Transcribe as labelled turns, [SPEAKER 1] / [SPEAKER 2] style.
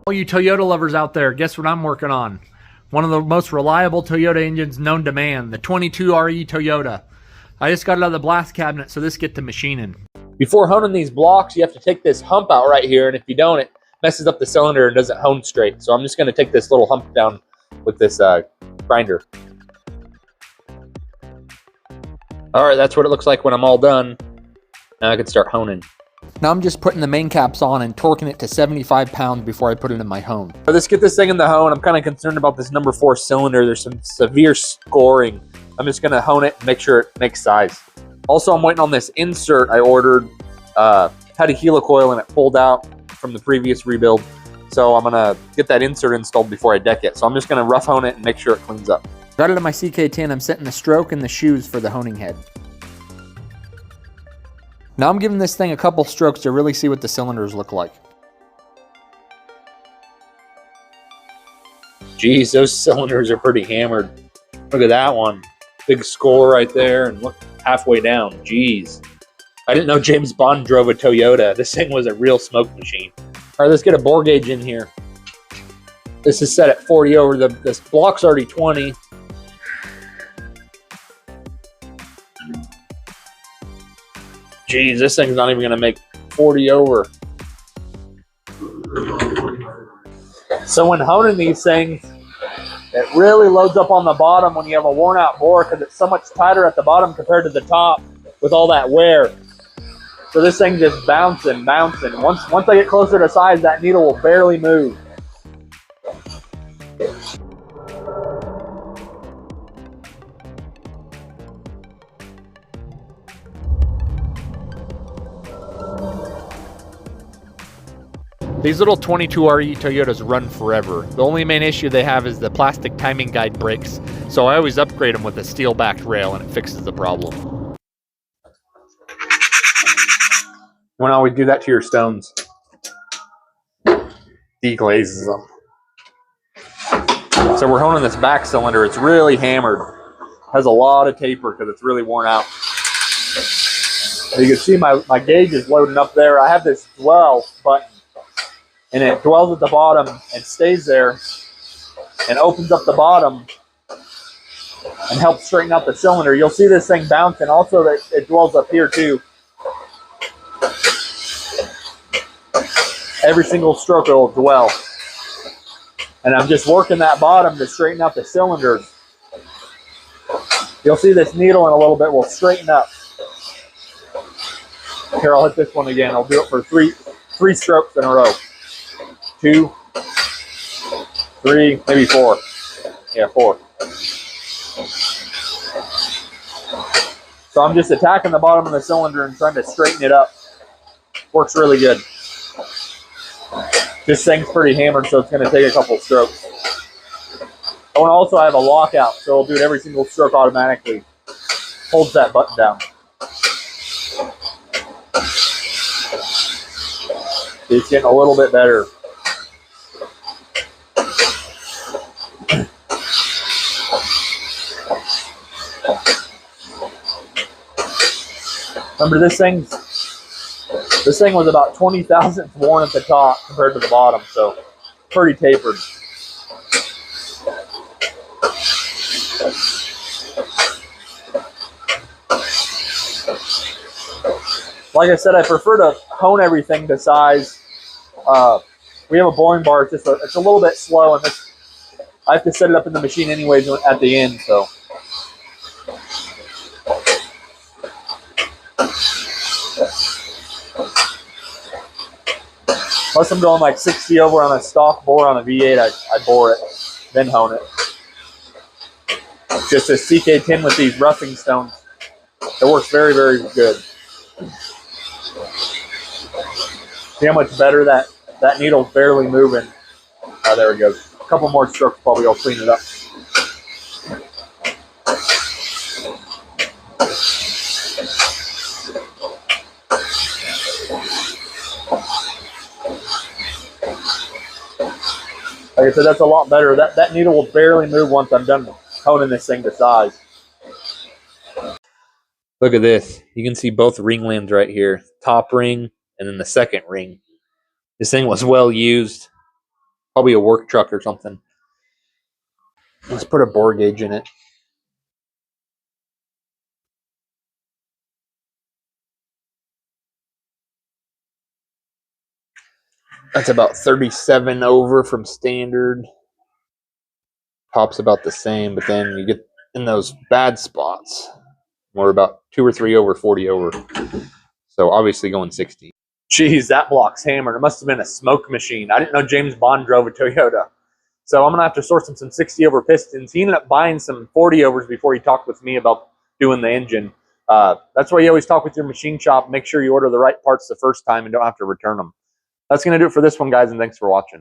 [SPEAKER 1] All you Toyota lovers out there, guess what I'm working on? One of the most reliable Toyota engines known to man, the 22RE Toyota. I just got it out of the blast cabinet, so this get to machining. Before honing these blocks, you have to take this hump out right here, and if you don't, it messes up the cylinder and doesn't hone straight. So I'm just going to take this little hump down with this grinder. All right, that's what it looks like when I'm all done. Now I can start honing. Now I'm just putting the main caps on and torquing it to 75 pounds before I put it in my hone. Let's get this thing in the hone. I'm kind of concerned about this number 4 cylinder. There's some severe scoring. I'm just going to hone it and make sure it makes size. Also, I'm waiting on this insert I ordered. Had a helicoil and it pulled out from the previous rebuild. So I'm going to get that insert installed before I deck it. So I'm just going to rough hone it and make sure it cleans up. Got it in my CK10. I'm setting the stroke and the shoes for the honing head. Now I'm giving this thing a couple strokes to really see what the cylinders look like. Geez, those cylinders are pretty hammered. Look at that one. Big score right there, and look halfway down. Jeez. I didn't know James Bond drove a Toyota. This thing was a real smoke machine. All right, let's get a bore gauge in here. This is set at 40 over. This block's already 20. Geez, this thing's not even going to make 40 over. So when honing these things, it really loads up on the bottom when you have a worn out bore because it's so much tighter at the bottom compared to the top with all that wear. So this thing just bouncing. Once I get closer to size, that needle will barely move. These little 22RE Toyotas run forever. The only main issue they have is the plastic timing guide breaks, so I always upgrade them with a steel-backed rail and it fixes the problem. You want to always do that to your stones. Deglazes them. So we're honing this back cylinder. It's really hammered. Has a lot of taper because it's really worn out. You can see my gauge is loading up there. I have this dwell button. And it dwells at the bottom and stays there and opens up the bottom and helps straighten out the cylinder. You'll see this thing bouncing. Also, that it dwells up here too. Every single stroke it will dwell. And I'm just working that bottom to straighten out the cylinders. You'll see this needle in a little bit will straighten up. Here, I'll hit this one again. I'll do it for three strokes in a row. 2, 3, maybe 4. Yeah, 4. So I'm just attacking the bottom of the cylinder and trying to straighten it up. Works really good. This thing's pretty hammered, so it's going to take a couple strokes. Oh, and also I have a lockout, so it'll do it every single stroke automatically. Holds that button down. It's getting a little bit better. Remember, this thing was about 20 thousandths worn at the top compared to the bottom, so pretty tapered. Like I said, I prefer to hone everything to size. We have a boring bar. It's a little bit slow, and I have to set it up in the machine anyways at the end, so. Unless I'm going like 60 over on a stock bore on a V8, I bore it, then hone it. Just a CK10 with these roughing stones. It works very, very good. See how much better that needle's barely moving. Oh, there it goes. A couple more strokes probably will clean it up. Like I said, that's a lot better. That needle will barely move once I'm done honing this thing to size. Look at this. You can see both ring limbs right here. Top ring and then the second ring. This thing was well used. Probably a work truck or something. Let's put a bore gauge in it. That's about 37 over from standard. Pop's about the same, but then you get in those bad spots. We're about 2 or 3 over, 40 over. So obviously going 60. Jeez, that block's hammered. It must have been a smoke machine. I didn't know James Bond drove a Toyota. So I'm going to have to source him some 60 over pistons. He ended up buying some 40 overs before he talked with me about doing the engine. That's why you always talk with your machine shop. Make sure you order the right parts the first time and don't have to return them. That's going to do it for this one, guys, and thanks for watching.